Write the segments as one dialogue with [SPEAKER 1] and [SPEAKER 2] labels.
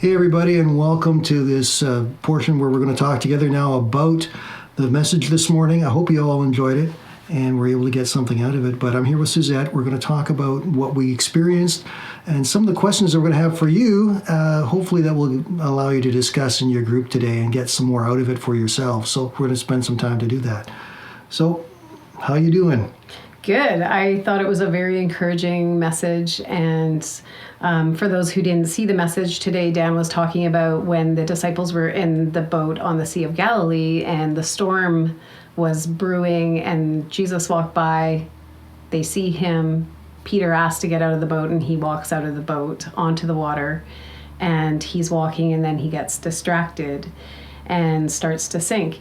[SPEAKER 1] Hey everybody, and welcome to this portion where we're going to talk together now about the message this morning. I hope you all enjoyed it and were able to get something out of it. But I'm here with Suzette. We're going to talk about what we experienced and some of the questions that we're going to have for you. Hopefully that will allow you to discuss in your group today and get some more out of it for yourself. So we're going to spend some time to do that. So, how you doing?
[SPEAKER 2] Good. I thought it was a very encouraging message. And for those who didn't see the message today, Dan was talking about when the disciples were in the boat on the Sea of Galilee and the storm was brewing and Jesus walked by. They see him. Peter asks to get out of the boat and he walks out of the boat onto the water. And he's walking and then he gets distracted and starts to sink.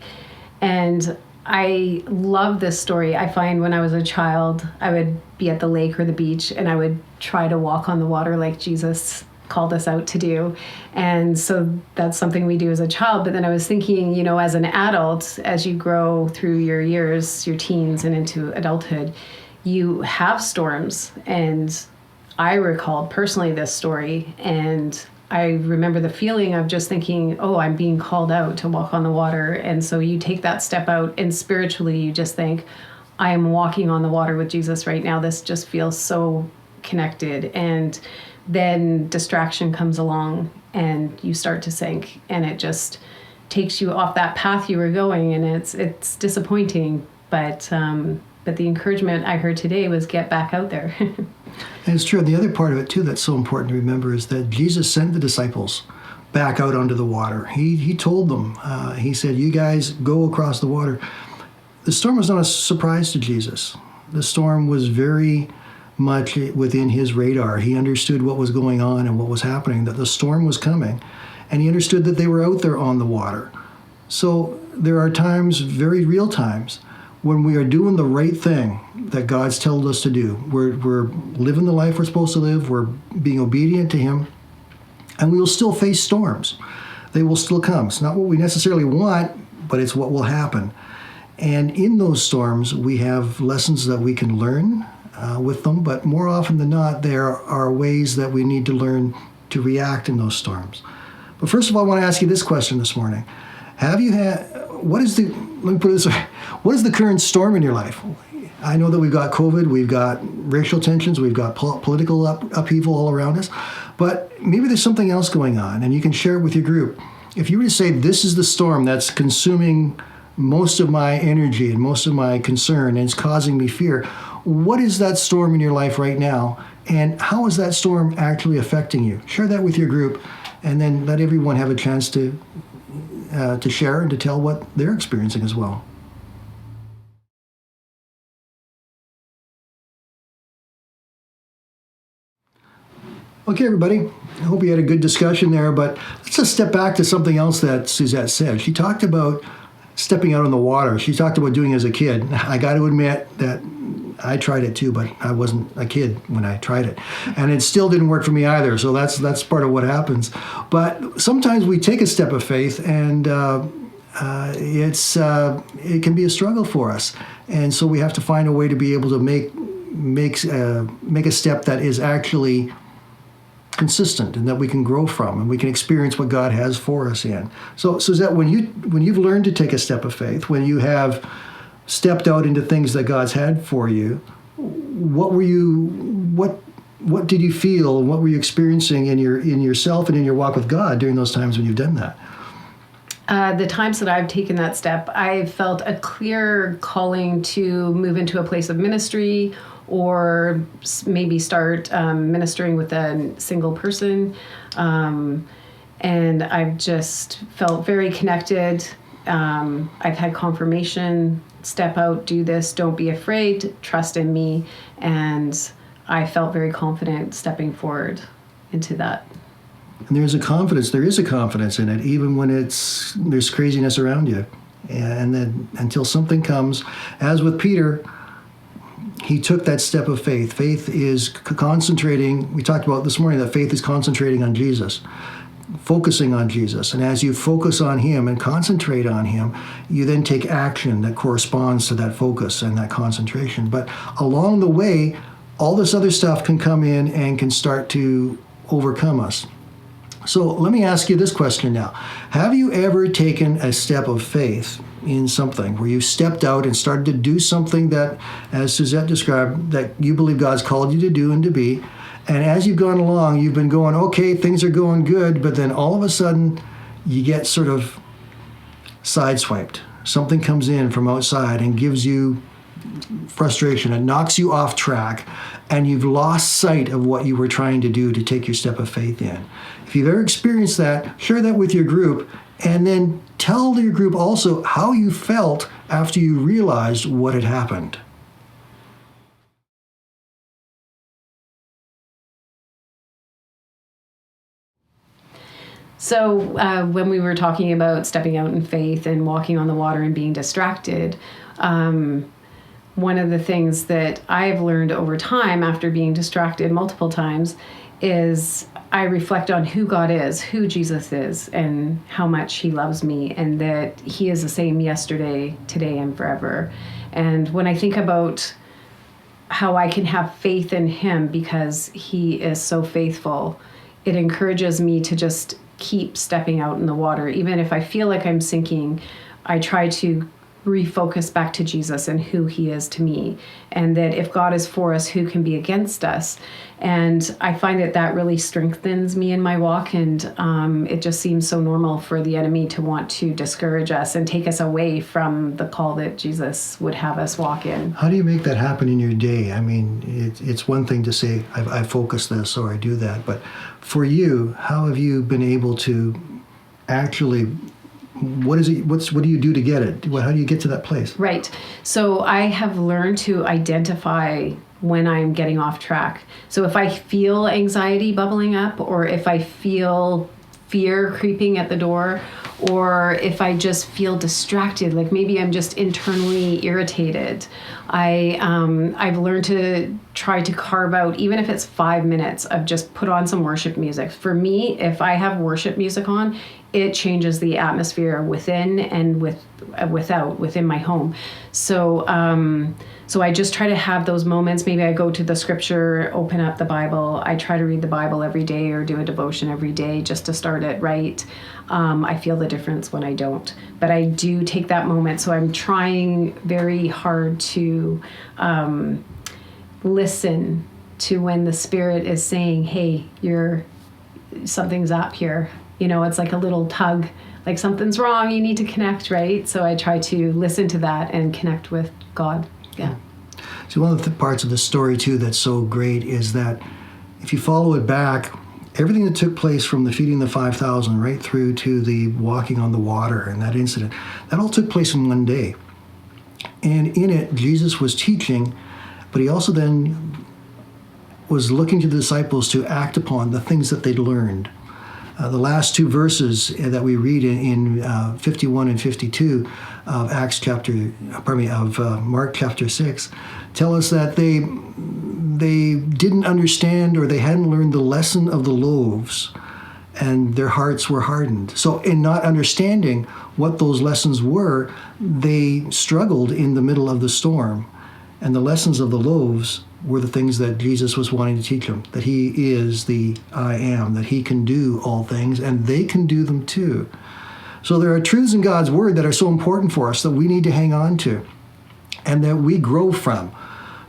[SPEAKER 2] And I love this story. I find when I was a child, I would be at the lake or the beach and I would try to walk on the water like Jesus called us out to do. And so that's something we do as a child. But then I was thinking, as an adult, as you grow through your years, your teens and into adulthood, you have storms. And I recalled personally this story, and I remember the feeling of just thinking, I'm being called out to walk on the water. And so you take that step out and spiritually you just think, I am walking on the water with Jesus right now. This just feels so connected. And then distraction comes along and you start to sink and it just takes you off that path you were going. And it's disappointing. But the encouragement I heard today was get back out there.
[SPEAKER 1] And it's true. And the other part of it, too, that's so important to remember is that Jesus sent the disciples back out onto the water. He told them, he said, you guys go across the water. The storm was not a surprise to Jesus. The storm was very much within his radar. He understood what was going on and what was happening, that the storm was coming. And he understood that they were out there on the water. So there are times, very real times, when we are doing the right thing that God's told us to do. We're living the life we're supposed to live. We're being obedient to him. And we will still face storms. They will still come. It's not what we necessarily want, but it's what will happen. And in those storms, we have lessons that we can learn with them. But more often than not, there are ways that we need to learn to react in those storms. But first of all, I want to ask you this question this morning. Let me put it this way. What is the current storm in your life? I know that we've got COVID, we've got racial tensions, we've got political upheaval all around us, but maybe there's something else going on, and you can share it with your group. If you were to say, this is the storm that's consuming most of my energy and most of my concern and it's causing me fear, what is that storm in your life right now, and how is that storm actually affecting you? Share that with your group, and then let everyone have a chance to share and to tell what they're experiencing as well. Okay, everybody. I hope you had a good discussion there, but let's just step back to something else that Suzette said. She talked about stepping out on the water. She talked about doing it as a kid. I got to admit that I tried it too, but I wasn't a kid when I tried it. And it still didn't work for me either, so that's part of what happens. But sometimes we take a step of faith, and it can be a struggle for us. And so we have to find a way to be able to make a step that is actually consistent and that we can grow from and we can experience what God has for us in. So Suzette, when you've learned to take a step of faith, when you have stepped out into things that God's had for you, what did you feel and what were you experiencing in yourself and in your walk with God during those times when you've done that?
[SPEAKER 2] The times that I've taken that step, I've felt a clear calling to move into a place of ministry or maybe start ministering with a single person. And I've just felt very connected. I've had confirmation, step out, do this, don't be afraid, trust in me. And I felt very confident stepping forward into that.
[SPEAKER 1] And there is a confidence in it, even when there's craziness around you. And then until something comes, as with Peter, he took that step of faith. Faith is concentrating. We talked about this morning that faith is concentrating on Jesus, focusing on Jesus. And as you focus on him and concentrate on him, you then take action that corresponds to that focus and that concentration. But along the way, all this other stuff can come in and can start to overcome us. So let me ask you this question now. Have you ever taken a step of faith in something where you stepped out and started to do something that, as Suzette described, that you believe God's called you to do and to be, and as you've gone along, you've been going, okay, things are going good, but then all of a sudden you get sort of sideswiped. Something comes in from outside and gives you frustration. It knocks you off track, and you've lost sight of what you were trying to do to take your step of faith in. If you've ever experienced that, share that with your group, and then tell your group also how you felt after you realized what had happened.
[SPEAKER 2] So when we were talking about stepping out in faith and walking on the water and being distracted, one of the things that I've learned over time after being distracted multiple times is I reflect on who God is, who Jesus is, and how much he loves me, and that he is the same yesterday, today, and forever. And when I think about how I can have faith in him because he is so faithful, it encourages me to just keep stepping out in the water. Even if I feel like I'm sinking, I try to refocus back to Jesus and who he is to me, and that if God is for us, who can be against us? And I find that really strengthens me in my walk, and it just seems so normal for the enemy to want to discourage us and take us away from the call that Jesus would have us walk in.
[SPEAKER 1] How do you make that happen in your day? I mean, it's one thing to say, I focus this or I do that, but for you, how have you been able to actually, what do you do to get it? How do you get to that place?
[SPEAKER 2] Right. So I have learned to identify when I'm getting off track. So if I feel anxiety bubbling up, or if I feel fear creeping at the door, or if I just feel distracted, like maybe I'm just internally irritated, I've learned to try to carve out, even if it's 5 minutes, of just put on some worship music. For me, if I have worship music on, it changes the atmosphere within and within my home. So I just try to have those moments. Maybe I go to the scripture, open up the Bible. I try to read the Bible every day or do a devotion every day just to start it right. I feel the difference when I don't. But I do take that moment. So I'm trying very hard to listen to when the Spirit is saying, hey, something's up here. You know, it's like a little tug, like something's wrong, you need to connect, right? So I try to listen to that and connect with God. Yeah.
[SPEAKER 1] So one of the parts of the story, too, that's so great is that if you follow it back, everything that took place from the feeding the 5,000 right through to the walking on the water and that incident, that all took place in one day. And in it, Jesus was teaching, but he also then was looking to the disciples to act upon the things that they'd learned. The last two verses that we read in 51 and 52 of Mark chapter 6 tell us that they didn't understand, or they hadn't learned the lesson of the loaves, and their hearts were hardened. So in not understanding what those lessons were, they struggled in the middle of the storm. And the lessons of the loaves were the things that Jesus was wanting to teach them, that he is the I am, that he can do all things, and they can do them too. So there are truths in God's word that are so important for us that we need to hang on to and that we grow from.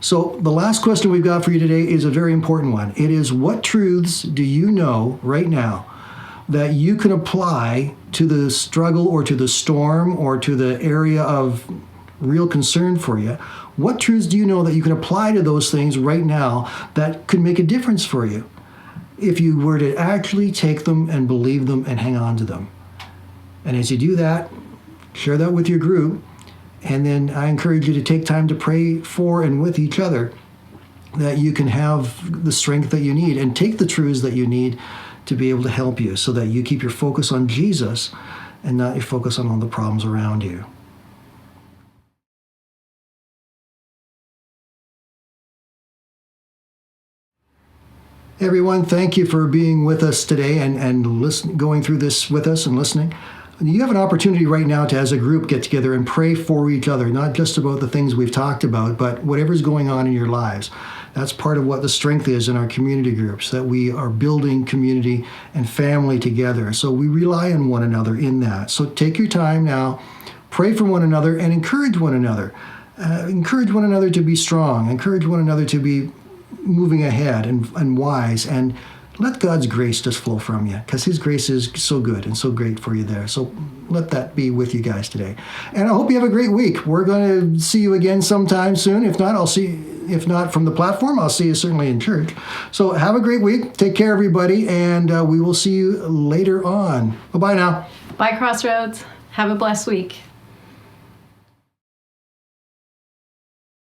[SPEAKER 1] So the last question we've got for you today is a very important one. It is, what truths do you know right now that you can apply to the struggle or to the storm or to the area of real concern for you? What truths do you know that you can apply to those things right now that could make a difference for you if you were to actually take them and believe them and hang on to them? And as you do that, share that with your group. And then I encourage you to take time to pray for and with each other that you can have the strength that you need and take the truths that you need to be able to help you, so that you keep your focus on Jesus and not your focus on all the problems around you. Everyone, thank you for being with us today and going through this with us and listening. You have an opportunity right now to, as a group, get together and pray for each other, not just about the things we've talked about, but whatever's going on in your lives. That's part of what the strength is in our community groups, that we are building community and family together. So we rely on one another in that. So take your time now, pray for one another, and encourage one another. Encourage one another to be strong. Encourage one another to be moving ahead and wise. And let God's grace just flow from you, because His grace is so good and so great for you there. So let that be with you guys today. And I hope you have a great week. We're going to see you again sometime soon. If not from the platform, I'll see you certainly in church. So have a great week. Take care, everybody, and we will see you later on. Bye-bye now.
[SPEAKER 2] Bye, Crossroads. Have a blessed week.